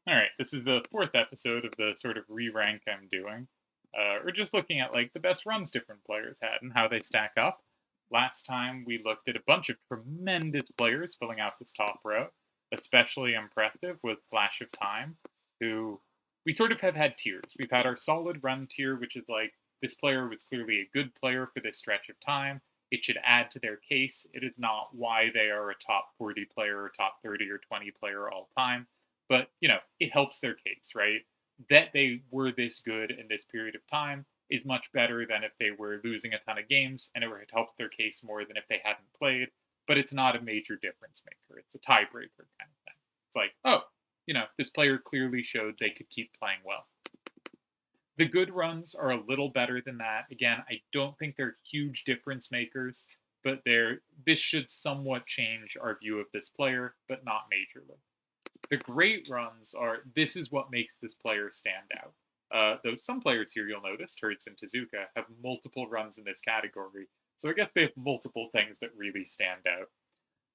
All right, this is the fourth episode of the sort of re-rank I'm doing. We're just looking at like the best runs different players had and how they stack up. Last time we looked at a bunch of tremendous players filling out this top row. Especially impressive was Flash of Time, who we sort of have had tiers. We've had our solid run tier, which is like this player was clearly a good player for this stretch of time. It should add to their case. It is not why they are a top 40 player or top 30 or 20 player all time, but it helps their case, right? That they were this good in this period of time is much better than if they were losing a ton of games, and it helps their case more than if they hadn't played. But it's not a major difference maker. It's a tiebreaker kind of thing. It's like, oh, this player clearly showed they could keep playing well. The good runs are a little better than that. Again, I don't think they're huge difference makers, but this should somewhat change our view of this player, but not majorly. The great runs are this is what makes this player stand out. Though some players here you'll notice, Turds and Tezuka, have multiple runs in this category, so I guess they have multiple things that really stand out.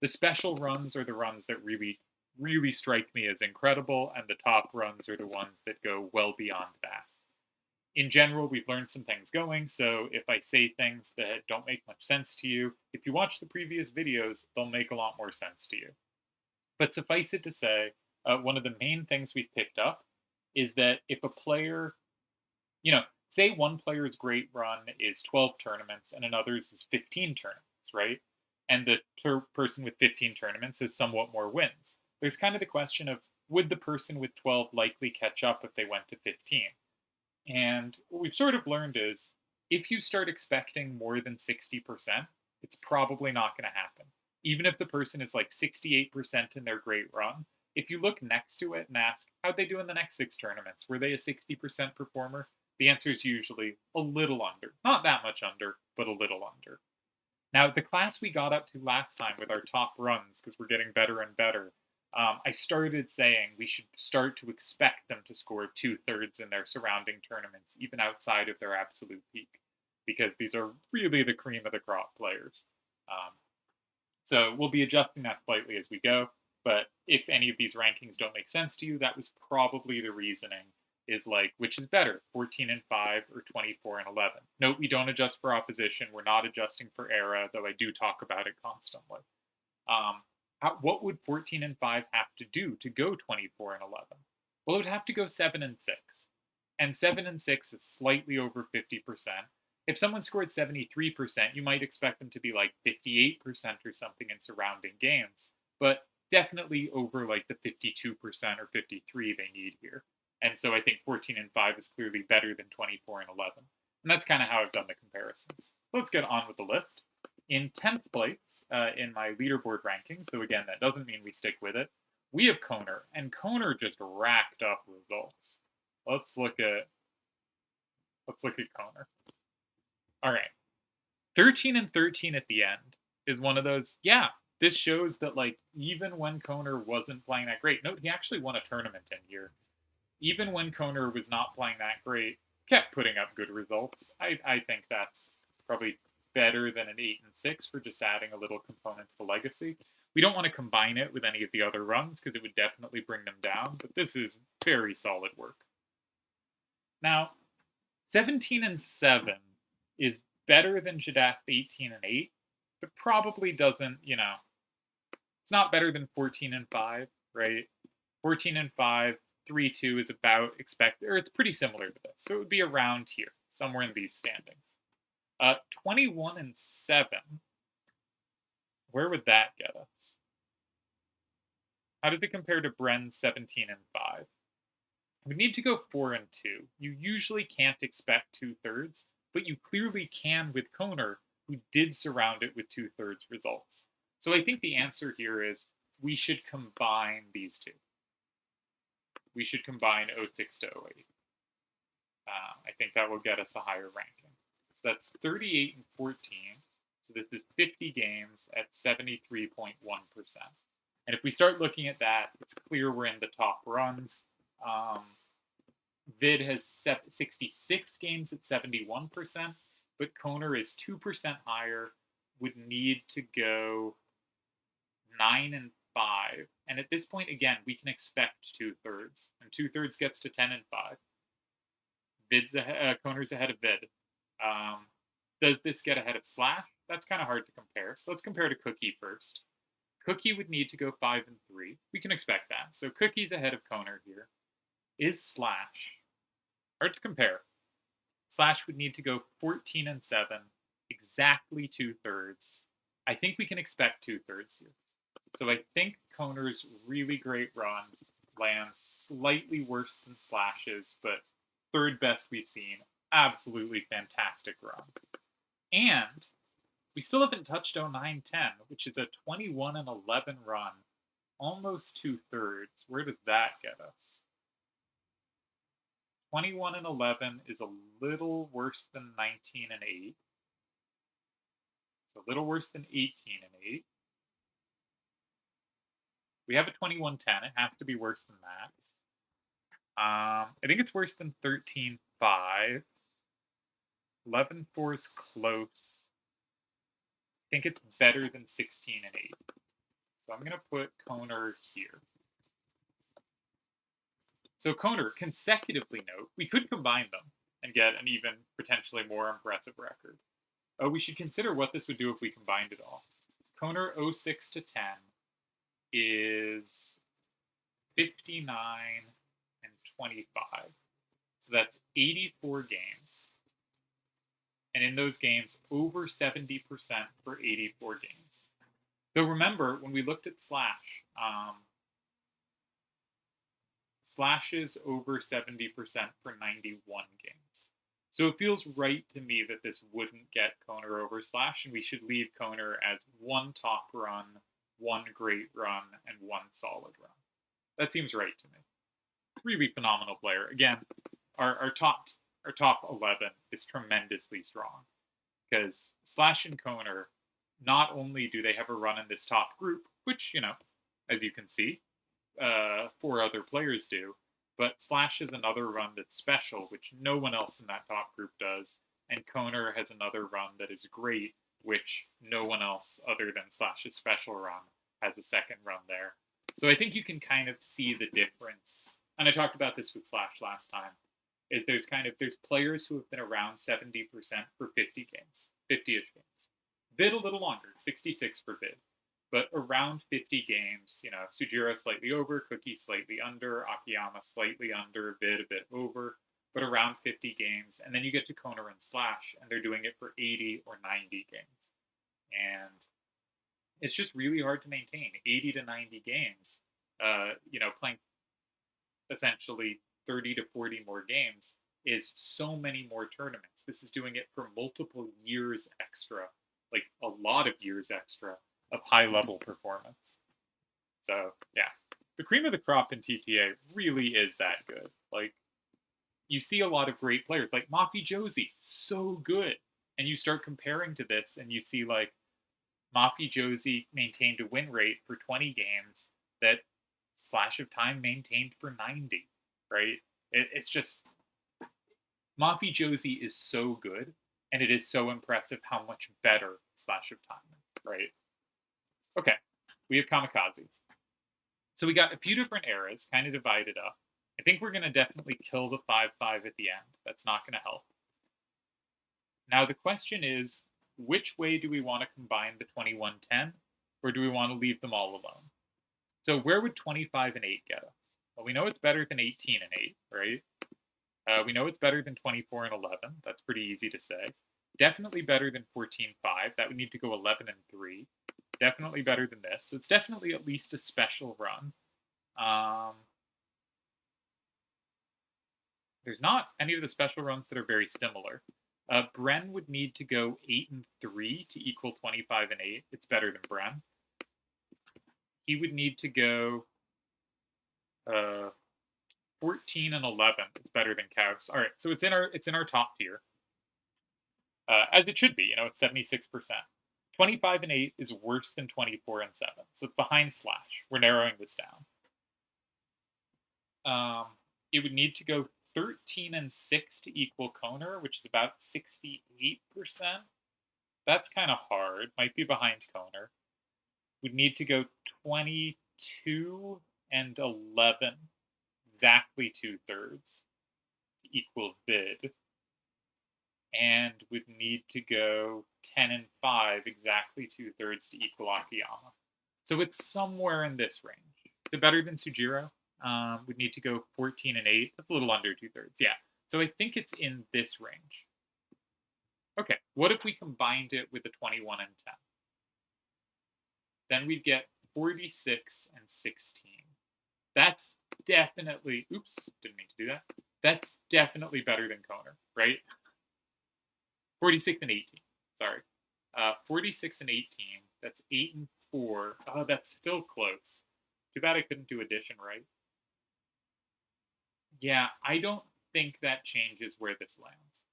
The special runs are the runs that really strike me as incredible, and the top runs are the ones that go well beyond that. In general, we've learned some things going, so if I say things that don't make much sense to you, if you watch the previous videos, they'll make a lot more sense to you. But suffice it to say, one of the main things we've picked up is that if a player, say one player's great run is 12 tournaments and another's is 15 tournaments, right? And the person with 15 tournaments has somewhat more wins. There's kind of the question of would the person with 12 likely catch up if they went to 15? And what we've sort of learned is if you start expecting more than 60%, it's probably not going to happen. Even if the person is like 68% in their great run, if you look next to it and ask, how'd they do in the next 6 tournaments? Were they a 60% performer? The answer is usually a little under. Not that much under, but a little under. Now, the class we got up to last time with our top runs, because we're getting better and better, I started saying we should start to expect them to score 2/3 in their surrounding tournaments, even outside of their absolute peak, because these are really the cream of the crop players. So we'll be adjusting that slightly as we go. But if any of these rankings don't make sense to you, that was probably the reasoning. Is like, which is better, 14-5 or 24-11? Note we don't adjust for opposition. We're not adjusting for era, though I do talk about it constantly. What would 14-5 have to do to go 24-11? Well, it would have to go 7-6, and 7-6 is slightly over 50%. If someone scored 73%, you might expect them to be like 58% or something in surrounding games, but definitely over like the 52% or 53 they need here. And so I think 14-5 is clearly better than 24-11. And that's kind of how I've done the comparisons. Let's get on with the list. In 10th place in my leaderboard rankings, though again, that doesn't mean we stick with it, we have Kona, and Kona just racked up results. Let's look at Kona. All right. 13-13 at the end is one of those, yeah, this shows that like even when Kona wasn't playing that great, note he actually won a tournament in here. Even when Kona was not playing that great, kept putting up good results. I think that's probably better than an 8-6 for just adding a little component to legacy. We don't want to combine it with any of the other runs because it would definitely bring them down, but this is very solid work. Now, 17-7 is better than Jadath's 18-8, but probably doesn't, it's not better than 14-5, right? 14-5, 3-2 is about expected, or it's pretty similar to this. So it would be around here, somewhere in these standings. 21-7, where would that get us? How does it compare to Bren's 17-5? We need to go 4-2. You usually can't expect 2/3, but you clearly can with Kona, who did surround it with 2/3 results. So I think the answer here is we should combine these two. We should combine 06 to 08. I think that will get us a higher ranking. So that's 38-14. So this is 50 games at 73.1%. And if we start looking at that, it's clear we're in the top runs. Vid has 66 games at 71%, but Kona is 2% higher, would need to go 9 5. And at this point, again, we can expect 2/3. And 2/3 gets to 10 and 5. Koner's ahead of Vid. Does this get ahead of Slash? That's kind of hard to compare. So let's compare to Cookie first. Cookie would need to go 5 and 3. We can expect that. So Cookie's ahead of Koner here. Is Slash? Hard to compare. Slash would need to go 14 and 7, exactly 2/3. I think we can expect 2/3 here. So I think Koner's really great run lands slightly worse than Slash's, but third best we've seen. Absolutely fantastic run. And we still haven't touched 0910, which is a 21 and 11 run, almost 2/3. Where does that get us? 21 and 11 is a little worse than 19 and 8. It's a little worse than 18 and 8. We have a 21-10. It has to be worse than that. I think it's worse than 13-5. 11-4 is close. I think it's better than 16 and 8. So I'm going to put Koner here. So Koner, consecutively note, we could combine them and get an even potentially more impressive record. We should consider what this would do if we combined it all. Koner 06 to 10 is 59 and 25. So that's 84 games. And in those games, over 70% for 84 games. Though remember, when we looked at Slash, Slash is over 70% for 91 games. So it feels right to me that this wouldn't get Koner over Slash, and we should leave Koner as one top run, one great run, and one solid run. That seems right to me. Really phenomenal player. Again, our top 11 is tremendously strong, because Slash and Koner, not only do they have a run in this top group, which, as you can see, 4 other players do, but Slash has another run that's special, which no one else in that top group does, and Koner has another run that is great, which no one else other than Slash's special run has a second run there. So I think you can kind of see the difference, and I talked about this with Slash last time, is there's players who have been around 70% for 50 games, 50-ish games. Vid a little longer, 66 for Vid. But around 50 games, Sujiro slightly over, Cookie slightly under, Akiyama slightly under, Vid a bit over, but around 50 games. And then you get to Koner and Slash, and they're doing it for 80 or 90 games. And it's just really hard to maintain 80 to 90 games, playing essentially 30 to 40 more games is so many more tournaments. This is doing it for multiple years extra, like a lot of years extra of high-level performance. So, yeah. The cream of the crop in TTA really is that good. Like, you see a lot of great players, like Mafi Josie, so good. And you start comparing to this, and you see, like, Mafi Josie maintained a win rate for 20 games that Slash of Time maintained for 90, right? It's just... Mafi Josie is so good, and it is so impressive how much better Slash of Time is, right? Okay, we have Kamikaze. So we got a few different eras, kind of divided up. I think we're going to definitely kill the 5-5 at the end. That's not going to help. Now the question is, which way do we want to combine the 21-10, or do we want to leave them all alone? So where would 25 and 8 get us? Well, we know it's better than 18 and 8, right? We know it's better than 24 and 11. That's pretty easy to say. Definitely better than 14-5. That would need to go 11 and 3. Definitely better than this. So it's definitely at least a special run. There's not any of the special runs that are very similar. Bren would need to go 8 and 3 to equal 25 and 8. It's better than Bren. He would need to go 14 and 11. It's better than Kaus. All right, so it's in our top tier, as it should be. It's 76%. 25 and 8 is worse than 24 and 7, so it's behind Slash. We're narrowing this down. It would need to go 13 and 6 to equal Koner, which is about 68%. That's kind of hard. Might be behind Koner. We'd need to go 22 and 11, exactly 2/3, to equal Vid. And would need to go 10 and 5, exactly 2/3, to equal Akiyama. So it's somewhere in this range. Is it better than Sujiro? We'd need to go 14 and 8. That's a little under 2/3. Yeah. So I think it's in this range. Okay. What if we combined it with the 21 and 10? Then we'd get 46 and 16. That's definitely, oops, didn't mean to do that. That's definitely better than Kona, right? 46 and 18, sorry. 46 and 18, that's 8 and 4. Oh, that's still close. Too bad I couldn't do addition right. Yeah, I don't think that changes where this lands.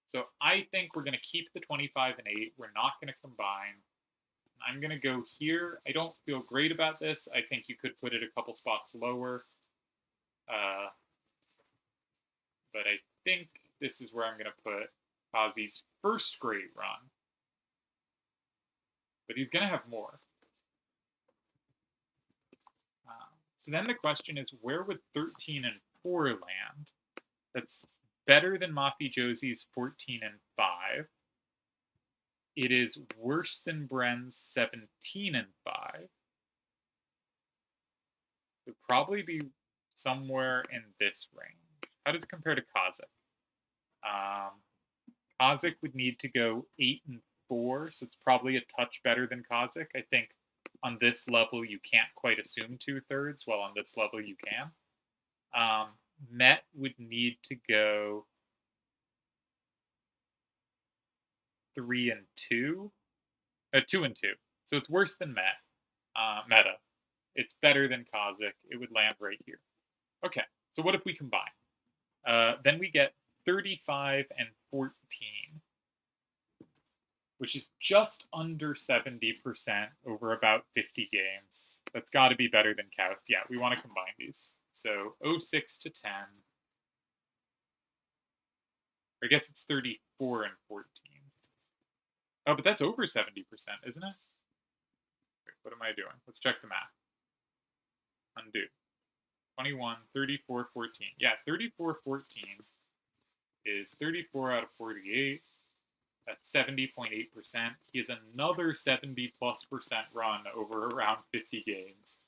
So I think we're going to keep the 25 and 8. We're not going to combine. I'm going to go here. I don't feel great about this. I think you could put it a couple spots lower. But I think this is where I'm going to put Kazi's first great run. But he's going to have more. So then the question is, where would 13 and 4 land? That's better than Mafi Josie's 14 and 5. It is worse than Bren's 17 and 5. It would probably be somewhere in this range. How does it compare to Kazakh? Kazakh would need to go 8 and 4, so it's probably a touch better than Kazakh. I think on this level you can't quite assume 2/3, while on this level you can. Met would need to go 3 and 2. 2 and 2. So it's worse than Meta. It's better than Kazakh. It would land right here. Okay, so what if we combine? Then we get 35 and 14, which is just under 70% over about 50 games. That's got to be better than Kaust. Yeah, we want to combine these. So 06 to 10. I guess it's 34 and 14. Oh, but that's over 70%, isn't it? Wait, what am I doing? Let's check the math. Undo. 21, 34, 14. Yeah, 34, 14 is 34 out of 48. That's 70.8%. He has another 70+% run over around 50 games.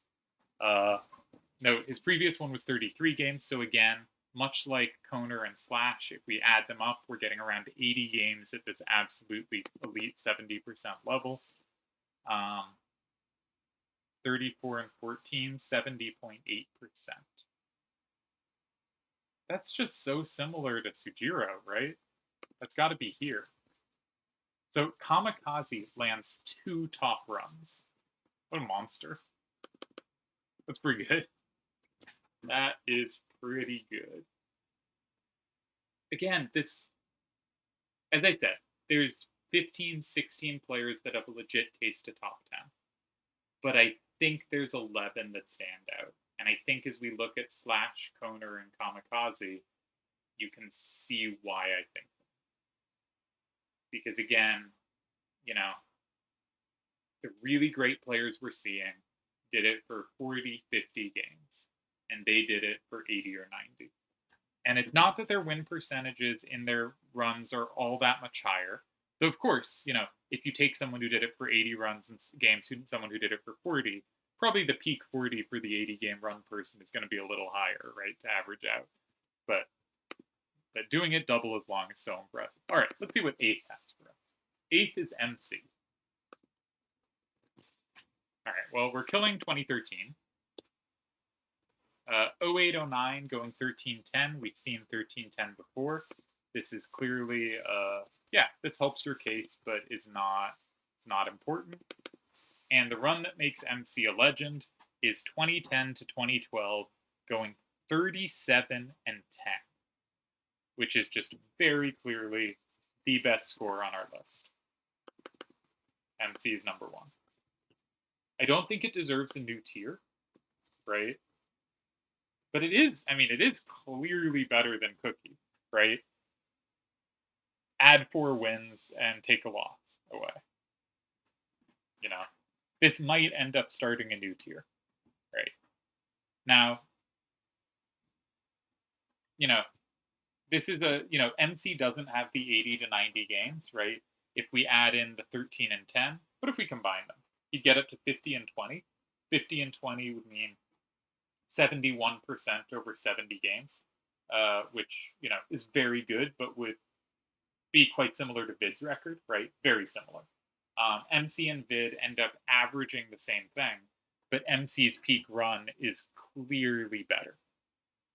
Note, his previous one was 33 games, so again, much like Kona and Slash, if we add them up, we're getting around 80 games at this absolutely elite 70% level. 34 and 14, 70.8%. That's just so similar to Sujiro, right? That's got to be here. So Kamikaze lands 2 top runs. What a monster. That's pretty good. That is pretty good. Again, this, as I said, there's 15, 16 players that have a legit case to top 10. But I think there's 11 that stand out. And I think as we look at Slash, Kona, and Kamikaze, you can see why I think that. Because again, you know, the really great players we're seeing did it for 40, 50 games. And they did it for 80 or 90. And it's not that their win percentages in their runs are all that much higher. Though, of course, you know, if you take someone who did it for 80 runs in games, someone who did it for 40, probably the peak 40 for the 80-game run person is going to be a little higher, right, to average out. But doing it double as long is so impressive. All right, let's see what 8th has for us. 8th is MC. All right, well, we're killing 2013. 0809 going 1310. We've seen 1310 before. This is clearly, yeah, this helps your case, but it's not important. And the run that makes MC a legend is 2010 to 2012 going 37 and 10, which is just very clearly the best score on our list. MC is number 1. I don't think it deserves a new tier, right? But it is, I mean, it is clearly better than Cookie, right? Add 4 wins and take a loss away. you know, this might end up starting a new tier, right? Now, you know, this is MC doesn't have the 80 to 90 games, right? If we add in the 13 and 10, what if we combine them? You get up to 50 and 20. 50 and 20 would mean 71% over 70 games, which, is very good, but would be quite similar to Vid's record, right? Very similar. MC and Vid end up averaging the same thing, but MC's peak run is clearly better,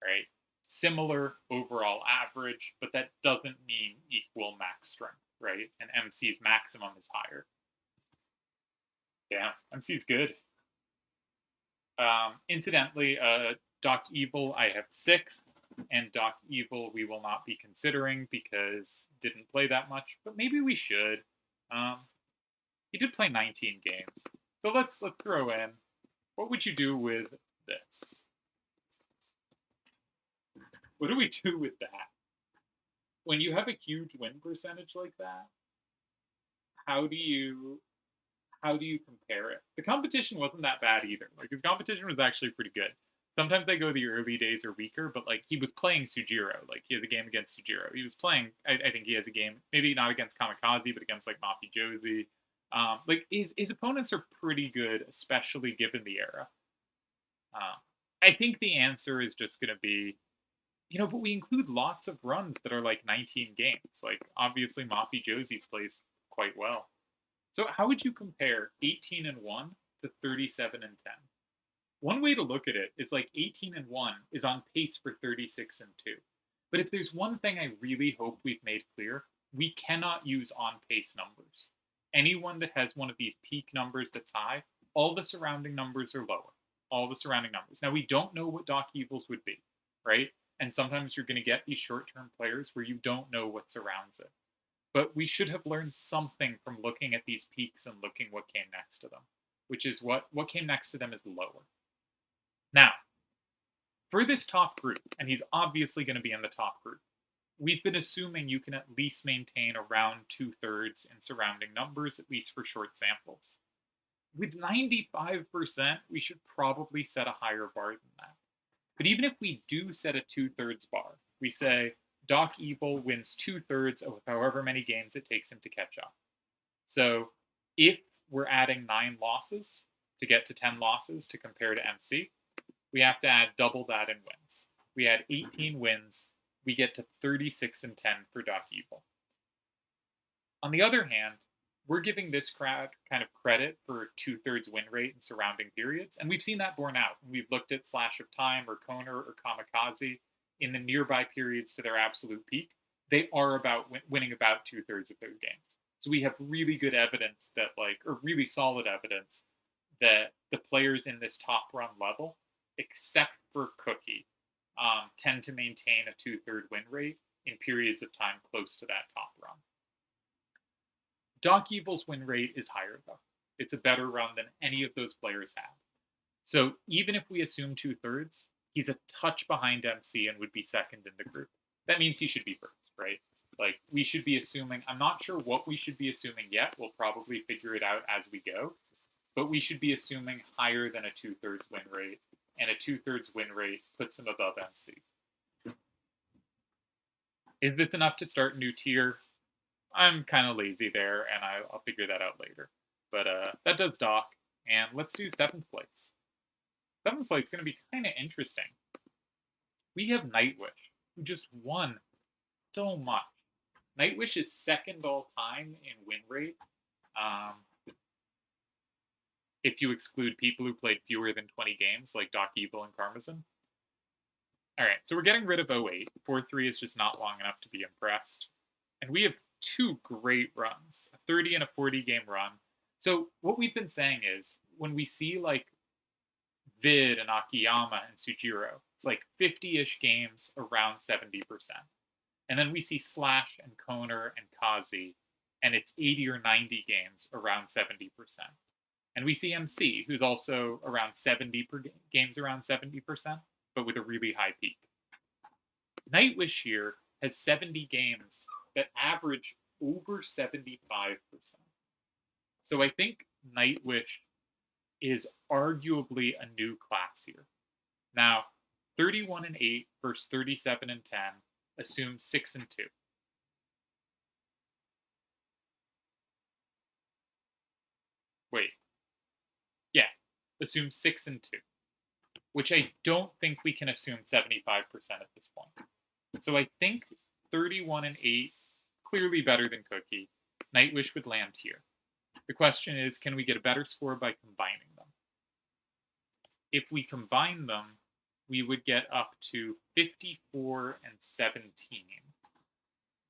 right? Similar overall average, but that doesn't mean equal max strength, right? And MC's maximum is higher. Damn, MC's good. Incidentally, DocEvil I have 6th, and DocEvil we will not be considering because didn't play that much, but maybe we should. He did play 19 games, so let's throw in. What would you do with this? What do we do with that? When you have a huge win percentage like that, how do you compare it? The competition wasn't that bad either. Like, his competition was actually pretty good. Sometimes I go the early days are weaker, but like, he was playing Sujiro. Like, he has a game against Sujiro. He was playing. I think he has a game, maybe not against Kamikaze, but against like Mafi Josie. Like, his opponents are pretty good, especially given the era. I think the answer is just going to be, but we include lots of runs that are like 19 games. Like, obviously, Mafi Josie's plays quite well. So how would you compare 18 and 1 to 37 and 10? One way to look at it is like 18 and 1 is on pace for 36 and 2. But if there's one thing I really hope we've made clear, we cannot use on pace numbers. Anyone that has one of these peak numbers that's high, all the surrounding numbers are lower. All the surrounding numbers. Now, we don't know what DocEvil's would be, right? And sometimes you're going to get these short-term players where you don't know what surrounds it. But we should have learned something from looking at these peaks and looking what came next to them, which is what came next to them is lower. Now, for this top group, and he's obviously going to be in the top group, we've been assuming you can at least maintain around 2/3 in surrounding numbers, at least for short samples. With 95%, we should probably set a higher bar than that. But even if we do set a 2/3 bar, we say DocEvil wins 2/3 of however many games it takes him to catch up. So if we're adding 9 losses to get to 10 losses to compare to MC, we have to add double that in wins. We add 18 wins, we get to 36 and 10 for DocEvil. On the other hand, we're giving this crowd kind of credit for 2/3 win rate in surrounding periods, and we've seen that borne out. We've looked at Slash of Time or Kona or Kamikaze in the nearby periods to their absolute peak. They are about winning about 2/3 of those games. So we have really good evidence that, or really solid evidence that the players in this top run level, except for Cookie, tend to maintain a 2/3 win rate in periods of time close to that top run. DocEvil's win rate is higher, though. It's a better run than any of those players have. So even if we assume 2/3, he's a touch behind MC and would be second in the group. That means he should be first, right? Like, we should be assuming, I'm not sure what we should be assuming yet. We'll probably figure it out as we go. But we should be assuming higher than a 2/3 win rate. And a 2/3 win rate puts him above MC. Is this enough to start a new tier? I'm kind of lazy there, and I'll figure that out later. But that does Doc, and let's do 7th place. 7th place is going to be kind of interesting. We have Nightwish, who just won so much. Nightwish is second all time in win rate. If you exclude people who played fewer than 20 games, like DocEvil and Karmazin. All right, so we're getting rid of 08. 4-3 is just not long enough to be impressed. And we have 2 great runs, a 30 and a 40 game run. So what we've been saying is, when we see like Vid and Akiyama and Sujiro, it's like 50-ish games around 70%. And then we see Slash and Kona and Kazi, and it's 80 or 90 games around 70%. And we see MC, who's also around 70 games around 70%, but with a really high peak. Nightwish here has 70 games that average over 75%. So I think Nightwish is arguably a new class here. Now, 31 and 8 versus 37 and 10 assumes 6 and 2. Wait. Yeah, assume 6 and 2, which I don't think we can assume 75% at this point. So I think 31 and 8, clearly better than Cookie. Nightwish would land here. The question is, can we get a better score by combining them? If we combine them, we would get up to 54 and 17.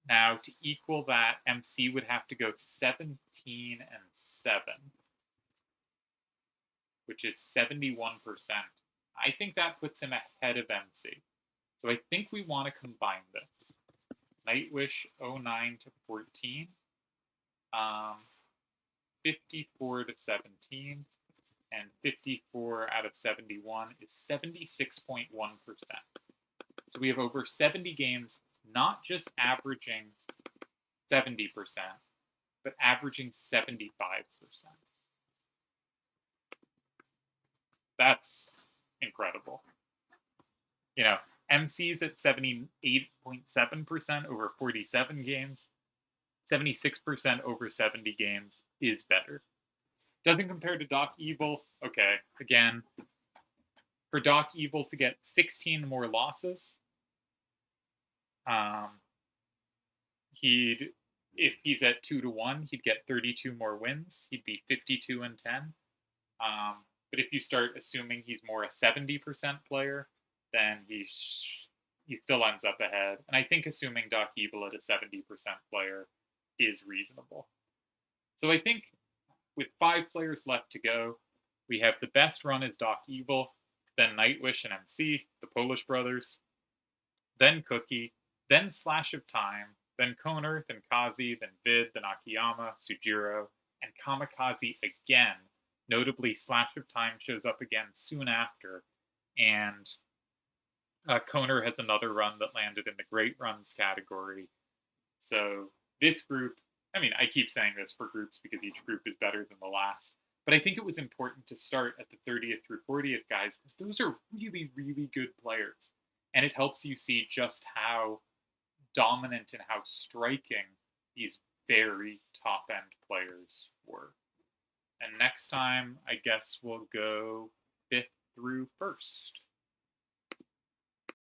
Now, to equal that, MC would have to go 17 and 7, which is 71%. I think that puts him ahead of MC. So I think we want to combine this. Nightwish 09 to 14, 54 to 17, and 54 out of 71 is 76.1%. So we have over 70 games, not just averaging 70%, but averaging 75%. That's incredible. You know, MC's at 78.7% over 47 games. 76% over 70 games is better. Doesn't compare to DocEvil. Okay, again, for DocEvil to get 16 more losses, if he's at 2-1, he'd get 32 more wins. He'd be 52 and 10. But if you start assuming he's more a 70% player, then he still ends up ahead. And I think assuming DocEvil at a 70% player is reasonable. So I think with 5 players left to go, we have the best run is DocEvil, then Nightwish and MC, the Polish brothers, then Cookie, then Slash of Time, then Kona, then Kazi, then Vid, then Akiyama, Sujiro, and Kamikaze again. Notably, Slash of Time shows up again soon after, and Kona has another run that landed in the Great Runs category. So this group, I mean, I keep saying this for groups because each group is better than the last, but I think it was important to start at the 30th through 40th guys because those are really, really good players. And it helps you see just how dominant and how striking these very top-end players were. And next time, I guess we'll go 5th through 1st.